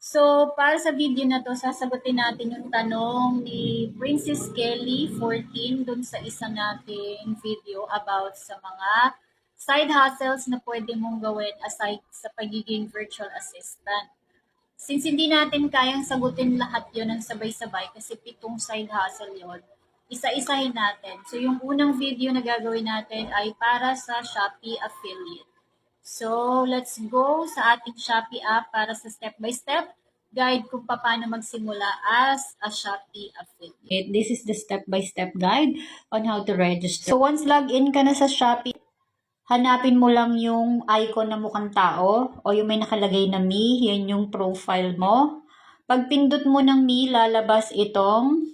So, para sa video na to, sasagutin natin yung tanong ni Princess Kelly 14 dun sa isa nating video about sa mga side hustles na pwede mong gawin aside sa pagiging virtual assistant. Since hindi natin kayang sagutin lahat yon ng sabay-sabay kasi 7 side hustle yon, isa-isahin natin. So, yung unang video na gagawin natin ay para sa Shopee affiliate. So, let's go sa ating Shopee app para sa step-by-step guide kung paano magsimula as a Shopee affiliate. This is the step-by-step guide on how to register. So, once login ka na sa Shopee, hanapin mo lang yung icon na mukhang tao o yung may nakalagay na me, yan yung profile mo. Pag pindot mo ng me, lalabas itong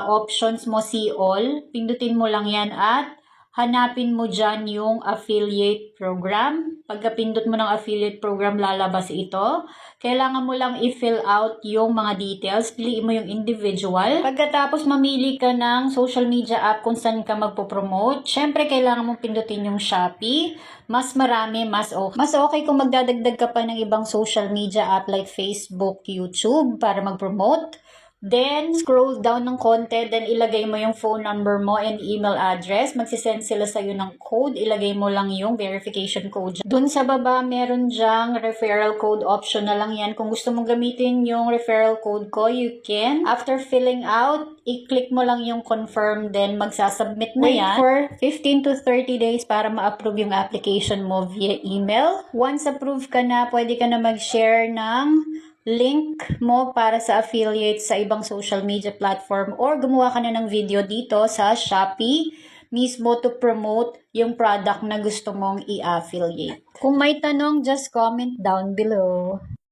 options mo, see all. Pindutin mo lang yan at hanapin mo dyan yung affiliate program. Pagkapindot mo ng affiliate program, lalabas ito. Kailangan mo lang i-fill out yung mga details. Piliin mo yung individual. Pagkatapos mamili ka ng social media app kung saan ka magpo-promote. Syempre, kailangan mong pindutin yung Shopee. Mas marami, mas okay. Mas okay kung magdadagdag ka pa ng ibang social media app like Facebook, YouTube para mag-promote. Then, scroll down ng konti, then ilagay mo yung phone number mo and email address. Magsisend sila sa'yo ng code. Ilagay mo lang yung verification code. Dun sa baba, meron dyang referral code option na lang yan. Kung gusto mong gamitin yung referral code ko, you can. After filling out, i-click mo lang yung confirm, then magsasubmit na yan. For 15 to 30 days para ma-approve yung application mo via email. Once approved ka na, pwede ka na mag-share ng link mo para sa affiliate sa ibang social media platform or gumawa ka na ng video dito sa Shopee mismo to promote yung product na gusto mong i-affiliate. Kung may tanong, just comment down below.